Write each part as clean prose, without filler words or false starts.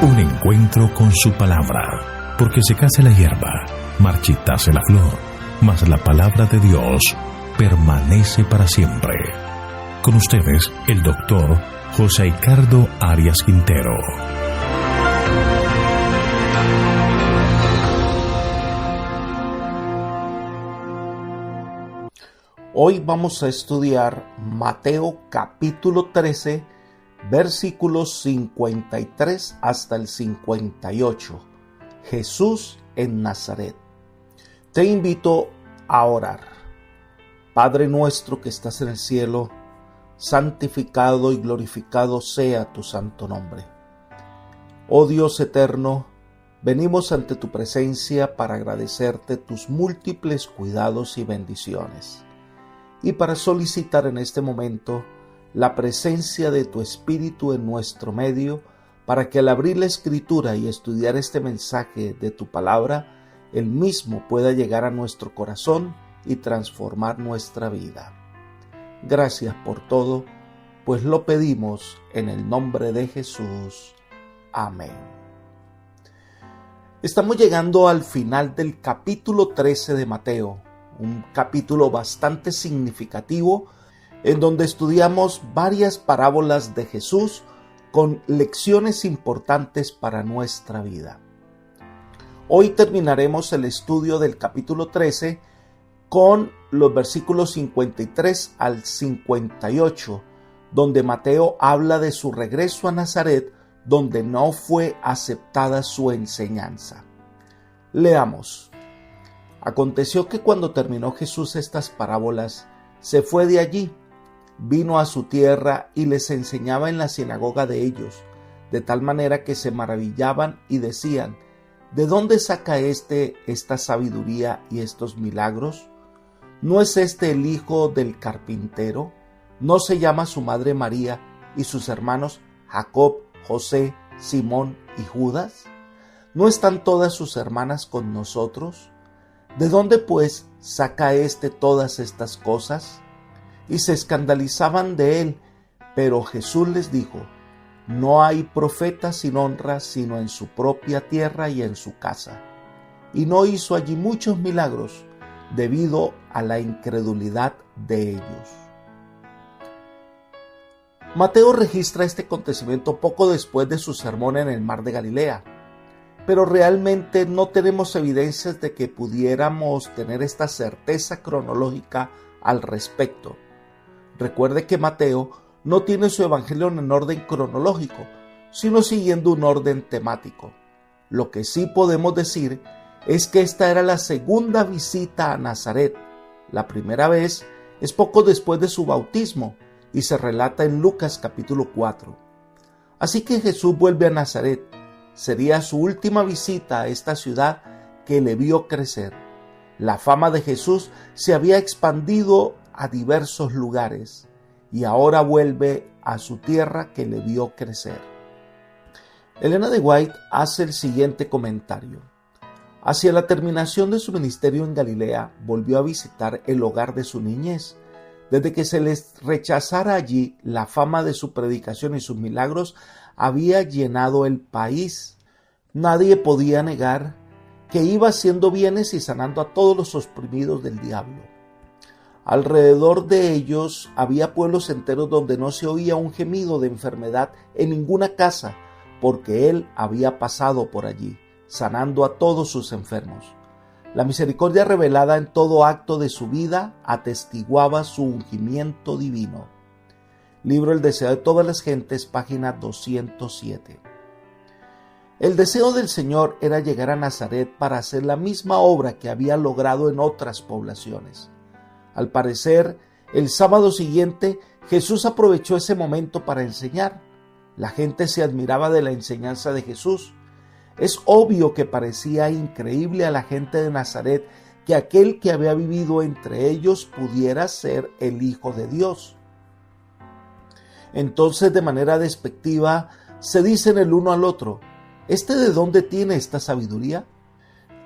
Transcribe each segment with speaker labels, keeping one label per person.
Speaker 1: Un encuentro con su palabra, porque secase la hierba, marchitase la flor, mas la palabra de Dios permanece para siempre. Con ustedes, el doctor José Ricardo Arias Quintero.
Speaker 2: Hoy vamos a estudiar Mateo capítulo 13, versículos 53 hasta el 58. Jesús en Nazaret. Te invito a orar. Padre nuestro que estás en el cielo, santificado y glorificado sea tu santo nombre. Oh Dios eterno, venimos ante tu presencia para agradecerte tus múltiples cuidados y bendiciones, y para solicitar en este momento la presencia de tu Espíritu en nuestro medio, para que al abrir la Escritura y estudiar este mensaje de tu palabra, el mismo pueda llegar a nuestro corazón y transformar nuestra vida. Gracias por todo, pues lo pedimos en el nombre de Jesús. Amén. Estamos llegando al final del capítulo 13 de Mateo, un capítulo bastante significativo en donde estudiamos varias parábolas de Jesús con lecciones importantes para nuestra vida. Hoy terminaremos el estudio del capítulo 13 con los versículos 53 al 58, donde Mateo habla de su regreso a Nazaret, donde no fue aceptada su enseñanza. Leamos. Aconteció que cuando terminó Jesús estas parábolas, se fue de allí, vino a su tierra y les enseñaba en la sinagoga de ellos, de tal manera que se maravillaban y decían: ¿de dónde saca esta sabiduría y estos milagros? ¿No es este el hijo del carpintero? ¿No se llama su madre María y sus hermanos Jacob, José, Simón y Judas? ¿No están todas sus hermanas con nosotros? ¿De dónde pues saca todas estas cosas? Y se escandalizaban de él, pero Jesús les dijo: no hay profeta sin honra sino en su propia tierra y en su casa. Y no hizo allí muchos milagros debido a la incredulidad de ellos. Mateo registra este acontecimiento poco después de su sermón en el mar de Galilea, pero realmente no tenemos evidencias de que pudiéramos tener esta certeza cronológica al respecto. Recuerde que Mateo no tiene su evangelio en orden cronológico, sino siguiendo un orden temático. Lo que sí podemos decir es que esta era la segunda visita a Nazaret. La primera vez es poco después de su bautismo y se relata en Lucas capítulo 4. Así que Jesús vuelve a Nazaret. Sería su última visita a esta ciudad que le vio crecer. La fama de Jesús se había expandido a diversos lugares y ahora vuelve a su tierra que le vio crecer. Elena de White hace el siguiente comentario. Hacia la terminación de su ministerio en Galilea, volvió a visitar el hogar de su niñez. Desde que se les rechazara allí, la fama de su predicación y sus milagros había llenado el país. Nadie podía negar que iba haciendo bienes y sanando a todos los oprimidos del diablo. Alrededor de ellos había pueblos enteros donde no se oía un gemido de enfermedad en ninguna casa, porque él había pasado por allí, sanando a todos sus enfermos. La misericordia revelada en todo acto de su vida atestiguaba su ungimiento divino. Libro El deseo de todas las gentes, página 207. El deseo del Señor era llegar a Nazaret para hacer la misma obra que había logrado en otras poblaciones. Al parecer, el sábado siguiente, Jesús aprovechó ese momento para enseñar. La gente se admiraba de la enseñanza de Jesús. Es obvio que parecía increíble a la gente de Nazaret que aquel que había vivido entre ellos pudiera ser el Hijo de Dios. Entonces, de manera despectiva, se dicen el uno al otro: ¿este de dónde tiene esta sabiduría?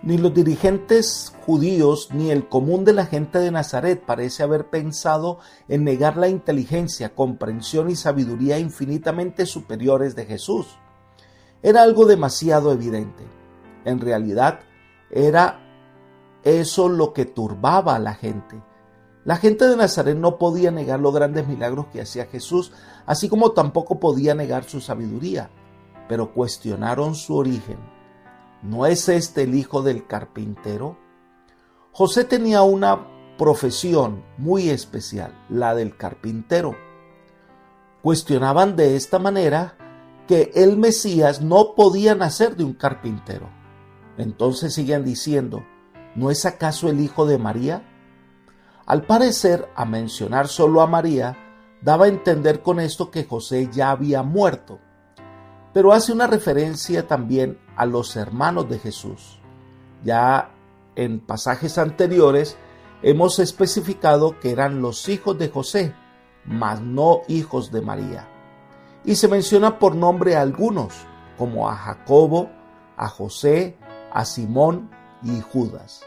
Speaker 2: Ni los dirigentes judíos ni el común de la gente de Nazaret parece haber pensado en negar la inteligencia, comprensión y sabiduría infinitamente superiores de Jesús. era algo demasiado evidente. En realidad, era eso lo que turbaba a la gente. La gente de Nazaret no podía negar los grandes milagros que hacía Jesús, así como tampoco podía negar su sabiduría, pero cuestionaron su origen. ¿No es este el hijo del carpintero? José tenía una profesión muy especial, la del carpintero. Cuestionaban de esta manera que el Mesías no podía nacer de un carpintero. Entonces siguen diciendo, ¿no es acaso el hijo de María? Al parecer, a mencionar solo a María, daba a entender con esto que José ya había muerto, pero hace una referencia también a los hermanos de Jesús. Ya en pasajes anteriores hemos especificado que eran los hijos de José, mas no hijos de María. Y se menciona por nombre a algunos, como a Jacobo, a José, a Simón y Judas.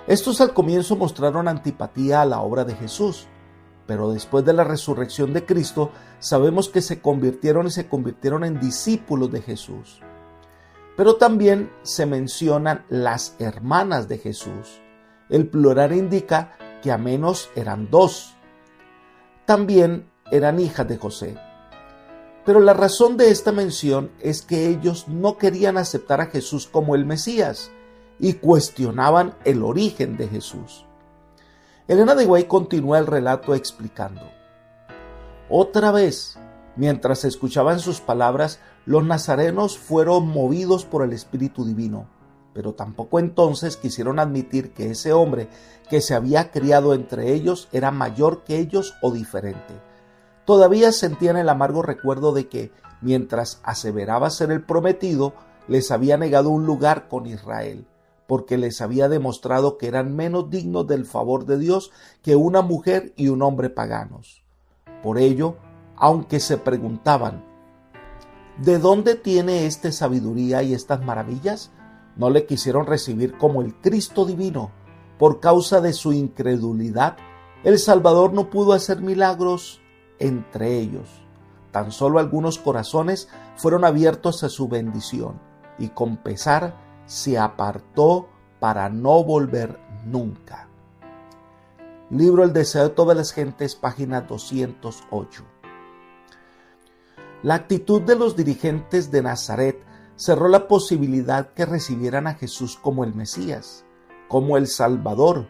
Speaker 2: Estos al comienzo mostraron antipatía a la obra de Jesús, pero después de la resurrección de Cristo sabemos que se convirtieron en discípulos de Jesús. Pero también se mencionan las hermanas de Jesús. El plural indica que a menos eran 2. También eran hijas de José. Pero la razón de esta mención es que ellos no querían aceptar a Jesús como el Mesías y cuestionaban el origen de Jesús. Elena de White continúa el relato explicando: otra vez, mientras escuchaban sus palabras, los nazarenos fueron movidos por el Espíritu Divino, pero tampoco entonces quisieron admitir que ese hombre que se había criado entre ellos era mayor que ellos o diferente. Todavía sentían el amargo recuerdo de que, mientras aseveraba ser el prometido, les había negado un lugar con Israel, porque les había demostrado que eran menos dignos del favor de Dios que una mujer y un hombre paganos. Por ello, aunque se preguntaban, ¿de dónde tiene éste sabiduría y estas maravillas?, no le quisieron recibir como el Cristo divino. Por causa de su incredulidad, el Salvador no pudo hacer milagros entre ellos. Tan solo algunos corazones fueron abiertos a su bendición, y con pesar se apartó para no volver nunca. Libro El deseo de todas las gentes, página 208. La actitud de los dirigentes de Nazaret cerró la posibilidad que recibieran a Jesús como el Mesías, como el Salvador.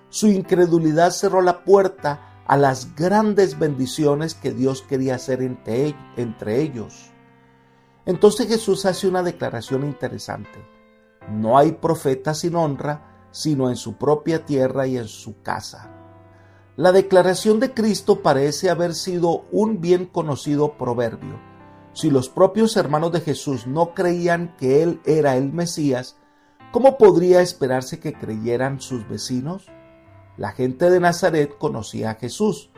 Speaker 2: Su incredulidad cerró la puerta a las grandes bendiciones que Dios quería hacer entre ellos. Entonces Jesús hace una declaración interesante: no hay profeta sin honra, sino en su propia tierra y en su casa. La declaración de Cristo parece haber sido un bien conocido proverbio. Si los propios hermanos de Jesús no creían que Él era el Mesías, ¿cómo podría esperarse que creyeran sus vecinos? La gente de Nazaret conocía a Jesús.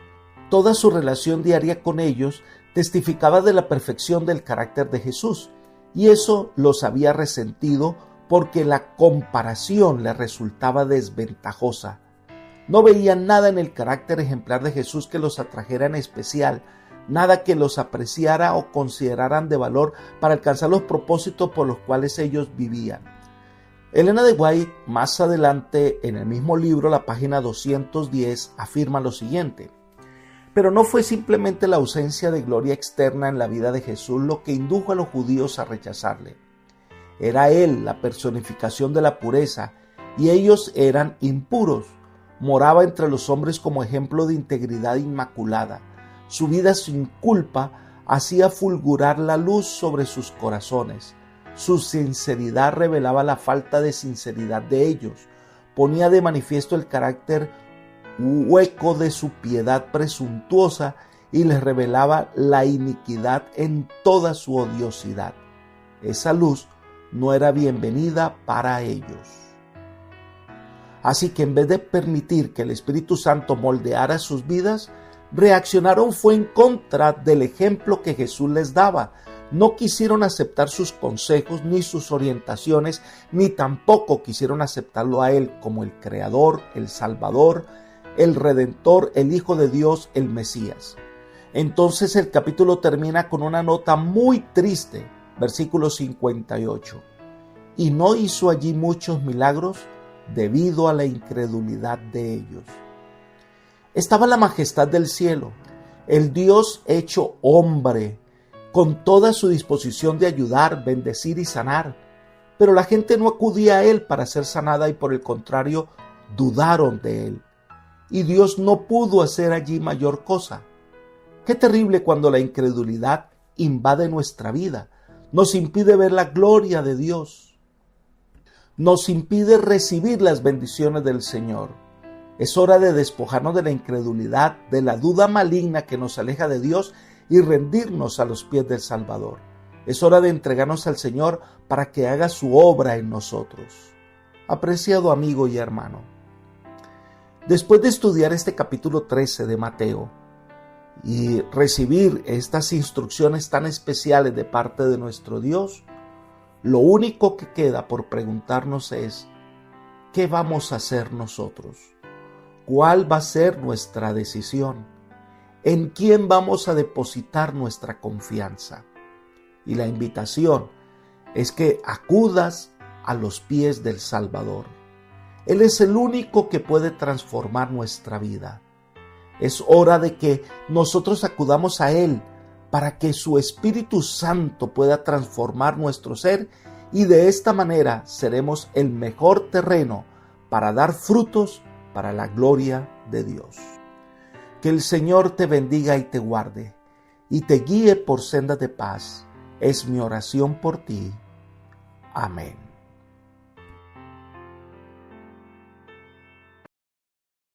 Speaker 2: Toda su relación diaria con ellos testificaba de la perfección del carácter de Jesús, y eso los había resentido porque la comparación les resultaba desventajosa. No veían nada en el carácter ejemplar de Jesús que los atrajera en especial, nada que los apreciara o consideraran de valor para alcanzar los propósitos por los cuales ellos vivían. Elena de White, más adelante en el mismo libro, la página 210, afirma lo siguiente: pero no fue simplemente la ausencia de gloria externa en la vida de Jesús lo que indujo a los judíos a rechazarle. Era Él la personificación de la pureza, y ellos eran impuros. Moraba entre los hombres como ejemplo de integridad inmaculada. Su vida sin culpa hacía fulgurar la luz sobre sus corazones. Su sinceridad revelaba la falta de sinceridad de ellos. Ponía de manifiesto el carácter hueco de su piedad presuntuosa y les revelaba la iniquidad en toda su odiosidad. Esa luz no era bienvenida para ellos. Así que en vez de permitir que el Espíritu Santo moldeara sus vidas, reaccionaron fue en contra del ejemplo que Jesús les daba. No quisieron aceptar sus consejos ni sus orientaciones, ni tampoco quisieron aceptarlo a Él como el Creador, el Salvador, el Redentor, el Hijo de Dios, el Mesías. Entonces el capítulo termina con una nota muy triste. versículo 58. Y no hizo allí muchos milagros debido a la incredulidad de ellos. Estaba la majestad del cielo, el Dios hecho hombre, con toda su disposición de ayudar, bendecir y sanar. Pero la gente no acudía a Él para ser sanada y por el contrario, dudaron de Él. Y Dios no pudo hacer allí mayor cosa. Qué terrible cuando la incredulidad invade nuestra vida, nos impide ver la gloria de Dios, nos impide recibir las bendiciones del Señor. Es hora de despojarnos de la incredulidad, de la duda maligna que nos aleja de Dios y rendirnos a los pies del Salvador. Es hora de entregarnos al Señor para que haga su obra en nosotros. Apreciado amigo y hermano, después de estudiar este capítulo 13 de Mateo y recibir estas instrucciones tan especiales de parte de nuestro Dios, lo único que queda por preguntarnos es, ¿qué vamos a hacer nosotros? ¿Cuál va a ser nuestra decisión? ¿En quién vamos a depositar nuestra confianza? Y la invitación es que acudas a los pies del Salvador. Él es el único que puede transformar nuestra vida. Es hora de que nosotros acudamos a Él para que su Espíritu Santo pueda transformar nuestro ser y de esta manera seremos el mejor terreno para dar frutos para la gloria de Dios. Que el Señor te bendiga y te guarde y te guíe por sendas de paz. Es mi oración por ti. Amén.